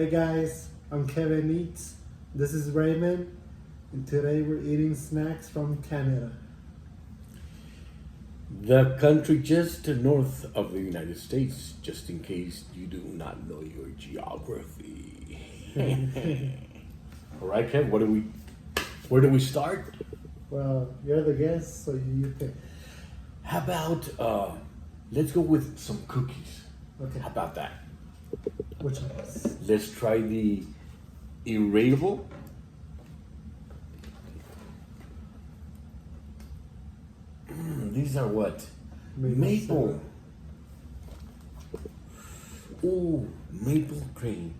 Hey guys, I'm Kevin Eats. This is Raymond, and today we're eating snacks from Canada. The country just north of the United States, just in case you do not know your geography. All right, Kev, where do we start? Well, you're the guest, so you pick. How about, let's go with some cookies. Okay, How about that? which ones? Let's try the erasable. These are what? Maple. Ooh, maple cream.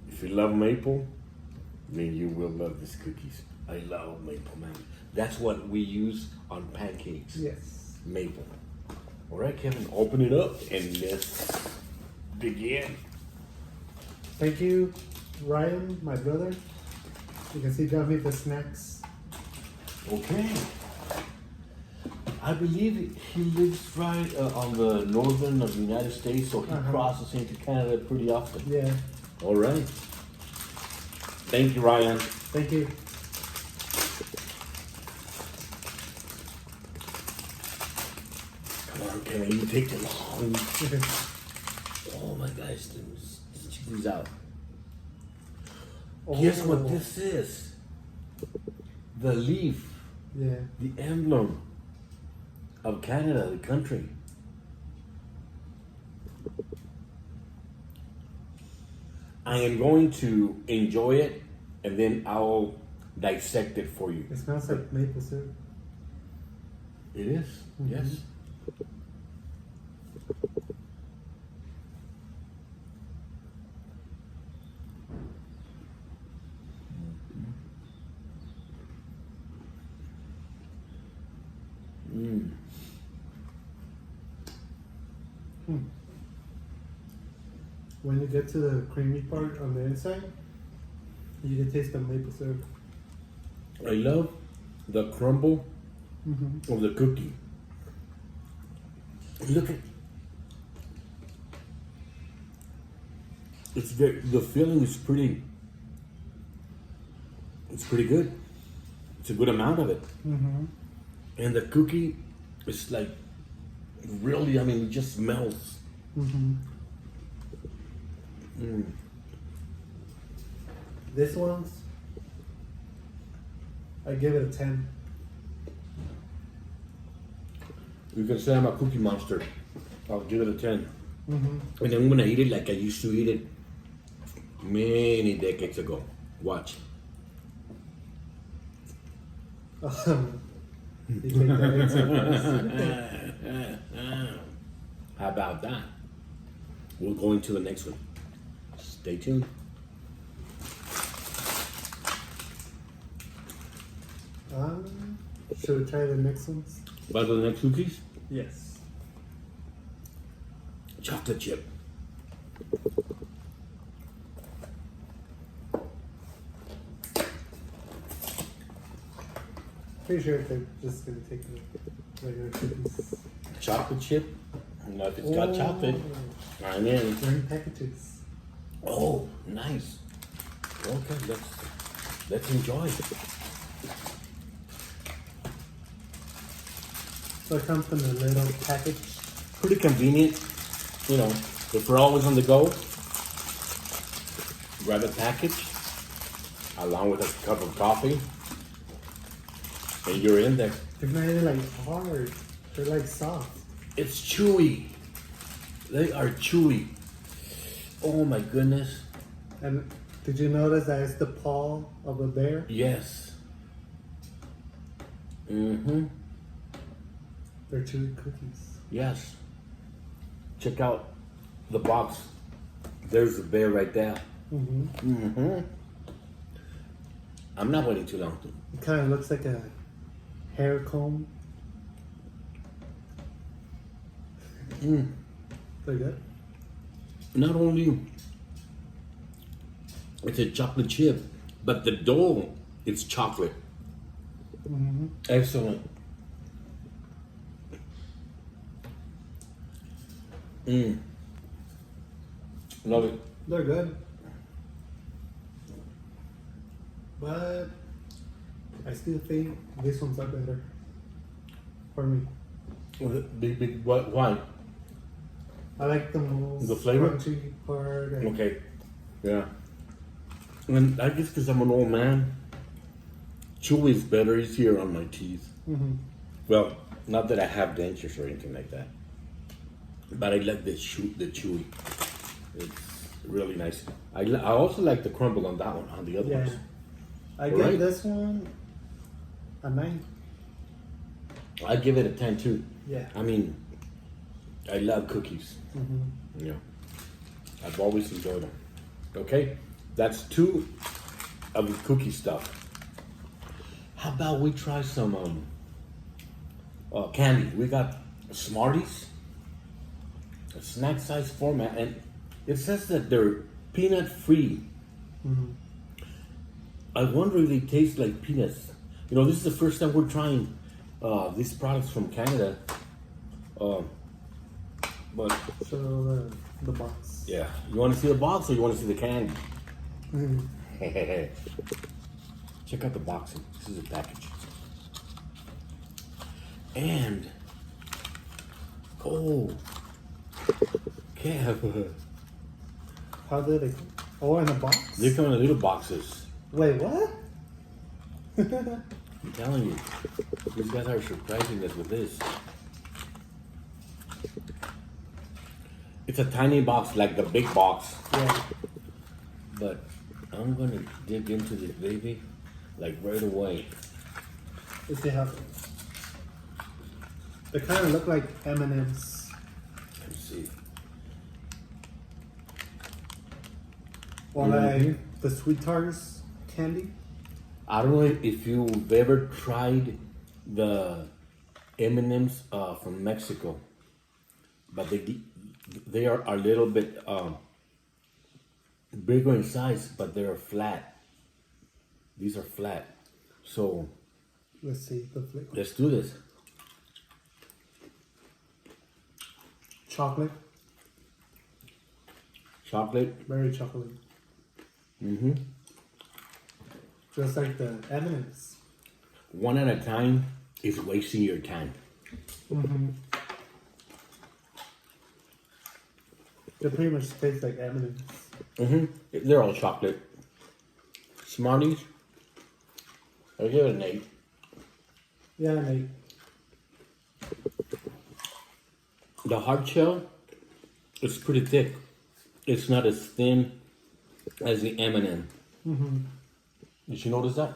If you love maple, then you will love these cookies. I love maple, man. That's what we use on pancakes. Yes. Maple. All right, Kevin, open it up and let's begin. Thank you, Ryan, my brother. You can see he got me the snacks. Okay. I believe he lives right on the northern of the United States, so he crosses into Canada pretty often. Yeah. All right. Thank you, Ryan. Thank you. Come on, Kevin, you take too long. Oh my gosh, let's check these out. Guess what this is? The leaf, Yeah. the emblem of Canada, the country. I am going to enjoy it and then I'll dissect it for you. It smells like maple syrup. It is, yes. When you get to the creamy part on the inside, you can taste the maple syrup. I love the crumble of the cookie. Look at the filling is pretty. It's pretty good. It's a good amount of it, and the cookie is like really. I mean, it just melts. This one's, I give it a 10. You can say I'm a cookie monster. I'll give it a 10. And I'm gonna eat it like I used to eat it many decades ago. Watch. You take that into How about that? We'll go into the next one. Stay tuned. Should we try the next ones? About the next cookies? Yes. Chocolate chip. Pretty sure they're just gonna take the regular cookies. Chocolate chip. Now if it's got chocolate, I'm in. They're in packages. Oh, nice. Okay, let's enjoy. So it comes in a little package. Pretty convenient, you know, if we're always on the go. Grab a package along with a cup of coffee, and you're in there. They're not even like hard. They're like soft. It's chewy. They are chewy. Oh my goodness. And did you notice that it's the paw of a bear? Yes. They're chewy cookies. Yes. Check out the box. There's the bear right there. I'm not waiting too long. It kind of looks like a hair comb. They're good. Not only it's a chocolate chip, but the dough is chocolate. Excellent. Love it. They're good. but I still think this one's are better for me. Why? I like the most The flavor? crunchy part. And Okay. Yeah. And I guess because I'm an old man, chewy is better, easier on my teeth. Well, not that I have dentures or anything like that, but I like the chewy. It's really nice. I also like the crumble on that one, on the other Yeah. ones. I Right. give this one a 9. I give it a 10 too. Yeah. I mean, I love cookies. Yeah. I've always enjoyed them. Okay, that's 2 of the cookie stuff. How about we try some candy? We got Smarties, a snack size format, and it says that they're peanut free. I wonder if they taste like peanuts. You know, this is the first time we're trying these products from Canada. But So the box. yeah, you want to see the box or you want to see the candy? Check out the boxing. This is a package. And Kev, How did it? Oh, in a box. they come in little boxes. Wait, what? I'm telling you, these guys are surprising us with this. It's a tiny box, like the big box. Yeah. But I'm gonna dig into this baby, like right away. If they have. They kind of look like M&Ms. Let me see. Or like the Sweet Tarts candy. I don't know if you've ever tried the M&Ms from Mexico, but they are a little bit bigger in size, but they're flat. These are flat. So Let's see the flavor. let's do this. Chocolate. Chocolate. Very chocolate. Just like the M&Ms. One at a time is wasting your time. They pretty much taste like M&Ms. They're all chocolate. Smarties. I give it an 8. Yeah, and The hard shell is pretty thick. It's not as thin as the M&M. Did you notice that?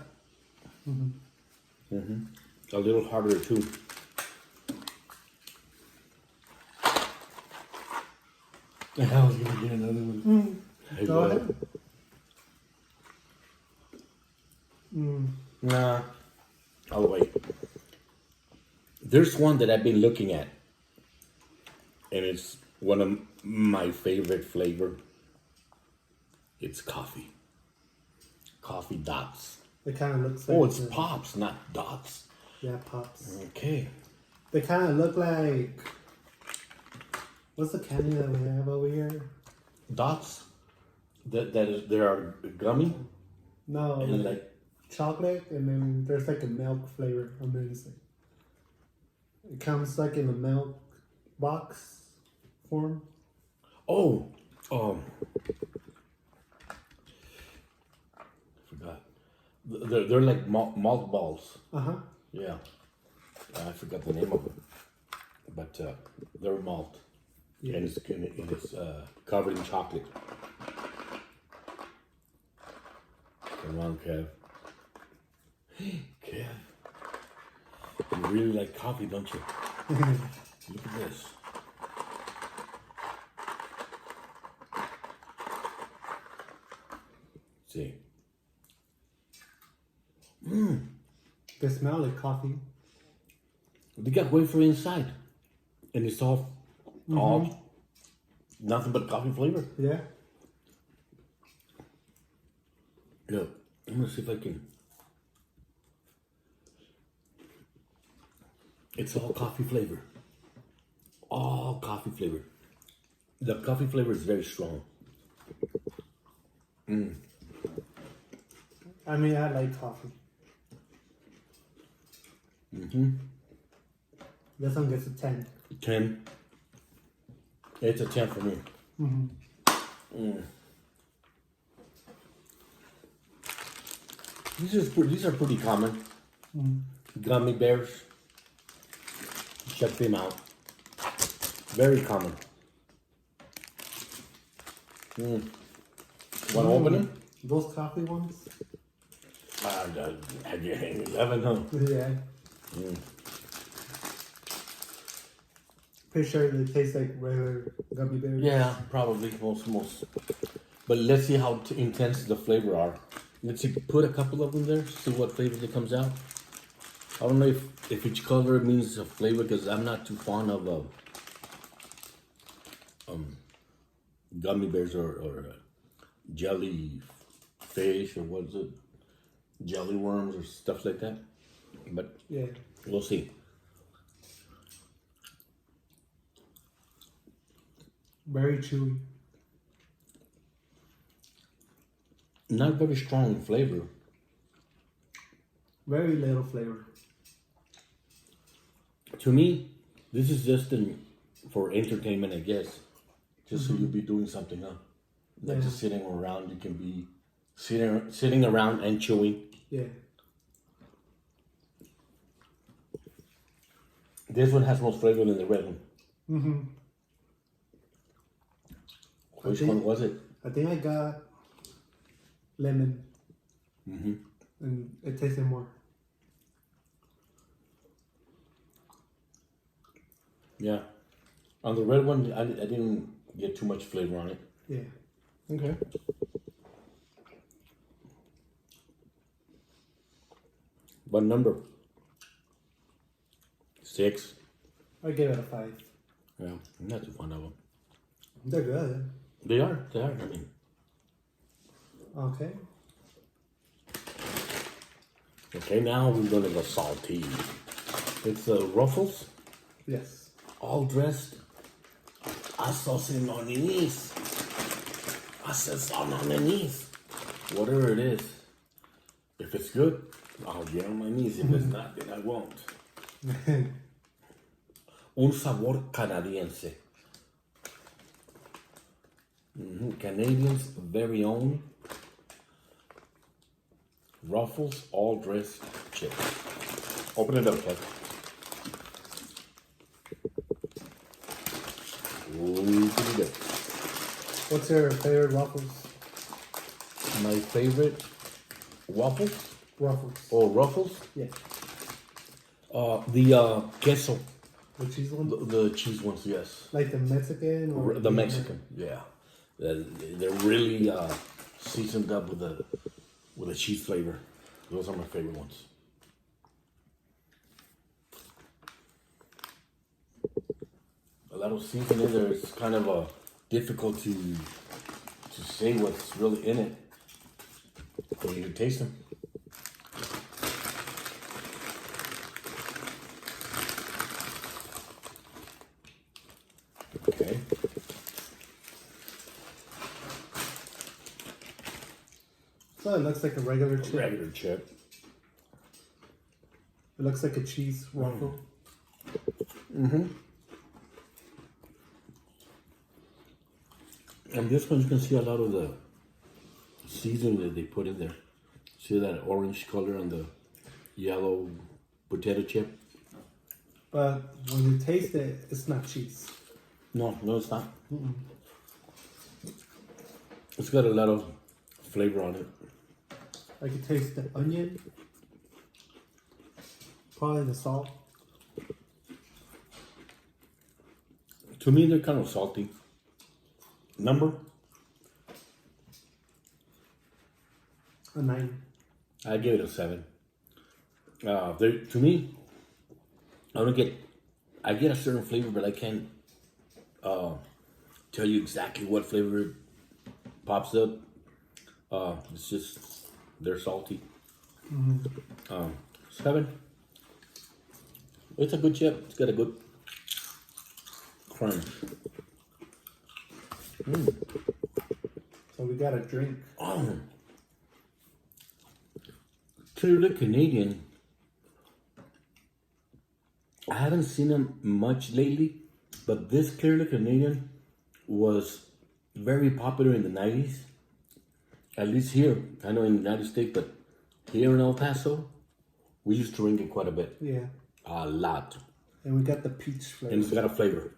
A little harder too. I was gonna get another one. I Go will. ahead. Nah, I'll wait. There's one that I've been looking at, and it's one of my favorite flavor. It's coffee. Coffee dots. It kind of looks like. Oh, it's the- pops, not dots. Yeah, pops. Okay. They kind of look like. What's the candy that we have over here? Dots. They are gummy No, and like chocolate, and then there's like a milk flavor on the inside. It comes like in a milk box form. oh I forgot. They're like malt balls. Yeah. I forgot the name of it, but they're malt. Yeah. And it's covered in chocolate. Come on, Kev. Kev. You really like coffee, don't you? Look at this. See. They smell like coffee. They got wafer inside. And it's all nothing but coffee flavor. Yeah. Look, I'm gonna see if I can. It's all coffee flavor. All coffee flavor. The coffee flavor is very strong. I mean, I like coffee. This one gets a 10. 10. It's a 10 for me. These are pretty common. Gummy bears. Check them out. Very common. Want to open them? Those coffee ones? Have you 11, huh? Yeah. Pretty sure they taste like regular gummy bears. Yeah, probably most. But let's see how intense the flavor are. Let's see, put a couple of them there. See what flavor that comes out. I don't know if each color means a flavor because I'm not too fond of gummy bears or jelly fish or what is it? Jelly worms or stuff like that. But Yeah. we'll see. Very chewy. Not very strong in flavor. Very little flavor. To me, this is just for entertainment, I guess. Just so you'll be doing something, huh? Not Yeah. just sitting around. You can be sitting around and chewing. Yeah. This one has more flavor than the red one. Which think- one was it? I think I got lemon. And it tasted more. Yeah. On the red one, I didn't get too much flavor on it. Yeah. Okay. What number? 6. I gave it a 5. Yeah, I'm not too fond of them. They're good. They are. I mean, Okay. okay, now we're gonna go salty. It's Ruffles, Yes. all dressed. Assassinonis. Assassinonis. Whatever it is. If it's good, I'll get on my knees. If it's not, then I won't. Un sabor canadiense. Canadians' very own Ruffles all dressed chips. Open it up, Kev. Open it up. What's your favorite waffles? My favorite waffles Waffles. or Ruffles? Yeah. The queso, The cheese one? the cheese ones, yes. Like the Mexican or The Mexican, yeah. They're really seasoned up with a cheese flavor. Those are my favorite ones. A lot of seasoning in there. It's kind of difficult to say what's really in it when you taste them. Okay. So it looks like a regular chip. Regular chip. It looks like a cheese waffle. And this one, you can see a lot of the seasoning that they put in there. See that orange color on the yellow potato chip? But when you taste it, it's not cheese. No, it's not. It's got a lot of flavor on it. I can taste the onion. Probably the salt. To me, they're kind of salty. Number? A 9. I give it a 7. To me, I get a certain flavor, but I can't tell you exactly what flavor pops up. It's just, they're salty. 7. It's a good chip. It's got a good crunch. So we got a drink. Oh. Clear Lake Canadian, I haven't seen them much lately, but this Clear Lake Canadian was very popular in the 90s. At least here, I know in the United States, but here in El Paso, we used to drink it quite a bit. Yeah. A lot. And we got the peach flavor. And it's got a flavor.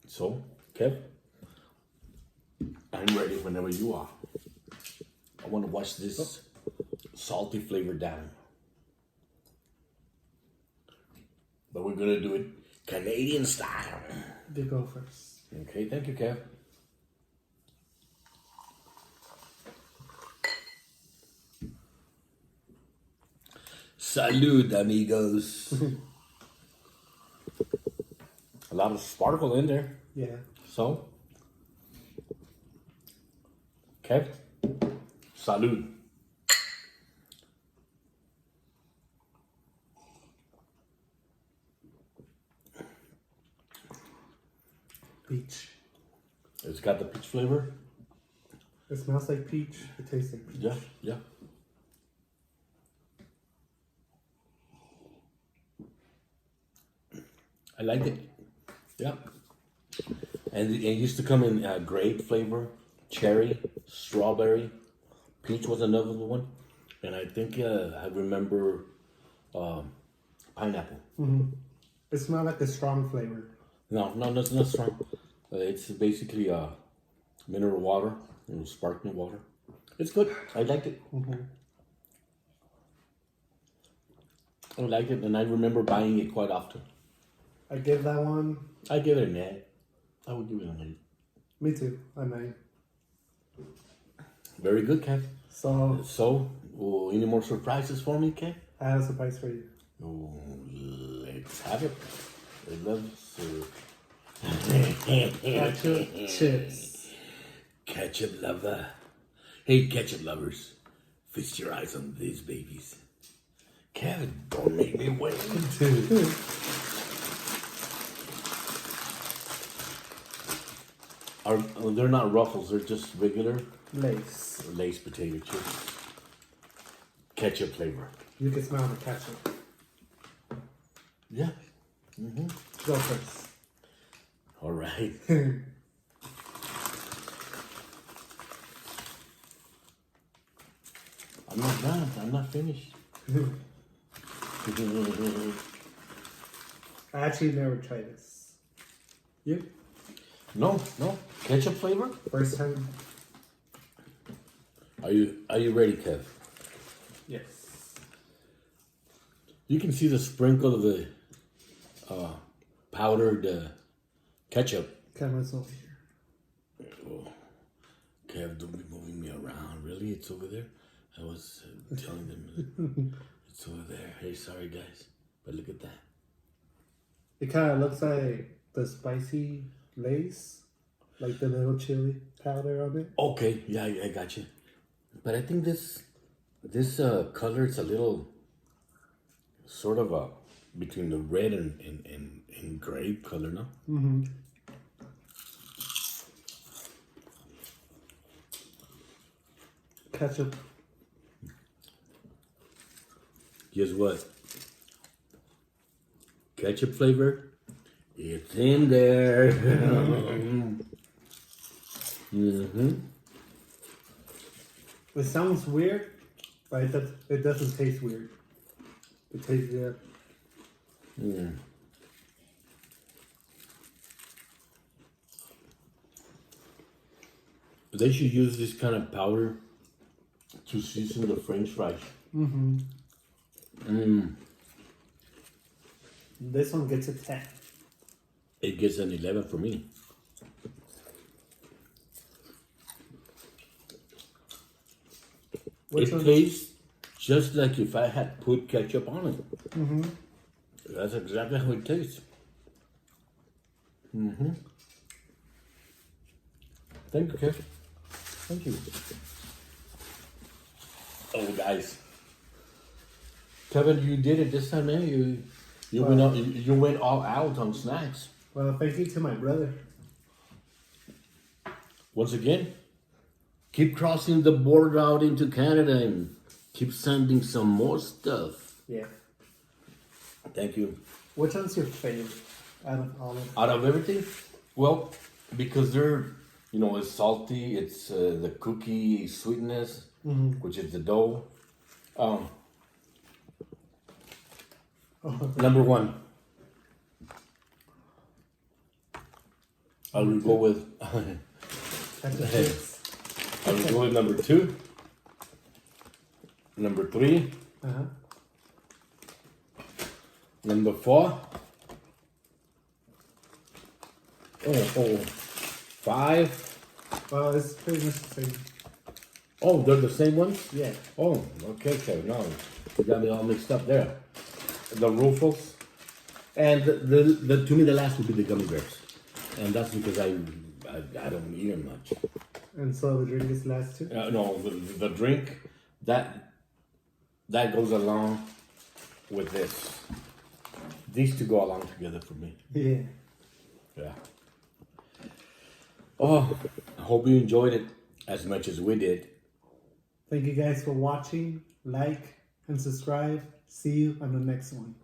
So, Kev, I'm ready whenever you are. I want to wash this salty flavor down. But we're going to do it Canadian style. You go first. Okay, thank you, Kev. Salud, amigos. A lot of sparkle in there. Yeah. So, Kev, salud. Peach. It's got the peach flavor. It smells like peach. It tastes like peach. Yeah, yeah. I like it. Yeah. And it used to come in grape flavor, cherry, strawberry, peach was another one, and I think I remember pineapple. It smells like a strong flavor. No, it's not strong. It's basically mineral water, sparkling water. It's good. I liked it. I liked it, and I remember buying it quite often. I give that one. I give it an 8. I would give it an 8. Me too. A 9. Very good, Kev. So Any more surprises for me, Kev? I have a surprise for you. Oh, let's have it. I love Ketchup chips. Ketchup lover. Hey, ketchup lovers. Feast your eyes on these babies. Kev, don't make me wait. They're not Ruffles, they're just regular Lay's potato chips. Ketchup flavor. You can smell the ketchup. Yeah. Go first. All right. I'm not done. I'm not finished. I actually never tried this. You? No. Ketchup flavor? First time? Are you ready, Kev? Yes. You can see the sprinkle of the powdered ketchup. Camera's over here. Oh. Kev, don't be moving me around. Really? It's over there? I was telling them it's over there. Hey, sorry, guys. But look at that. It kind of looks like the spicy Lay's, like the little chili powder on it. Okay, yeah, I got you. But I think this color, it's a little sort of between the red and grape color, no? Mm-hmm. Ketchup. Guess what? Ketchup flavor. It's in there. It sounds weird, but it doesn't taste weird. It tastes good. They should use this kind of powder to season the French fries. This one gets a 10. It gets an 11 for me. Which it one? tastes just like if I had put ketchup on it. That's exactly how it tastes. Thank you, Kev. Thank you. Oh, guys. Kevin, you did it this time, eh? You went all out on snacks. Well, thank you to my brother. Once again, keep crossing the border out into Canada and Keep sending some more stuff. Yeah. Thank you. Which one's your favorite out of all of them? Out of everything, well, because they're, it's salty. It's the cookie sweetness, which is the dough. Number one. I will go with. Chocolate chips. I will go with number two. Number three. Uh-huh. Number four. Five. Well, it's pretty much the same. Oh, they're the same ones? Yeah. Oh, okay. No, you got me all mixed up there. The Ruffles. And the to me, the last would be the gummy bears. And that's because I don't eat them much. And so the drink is last two? No, the drink, that goes along with this. These two go along together for me. Yeah. Yeah. Oh, I hope you enjoyed it as much as we did. Thank you guys for watching. Like and subscribe. See you on the next one.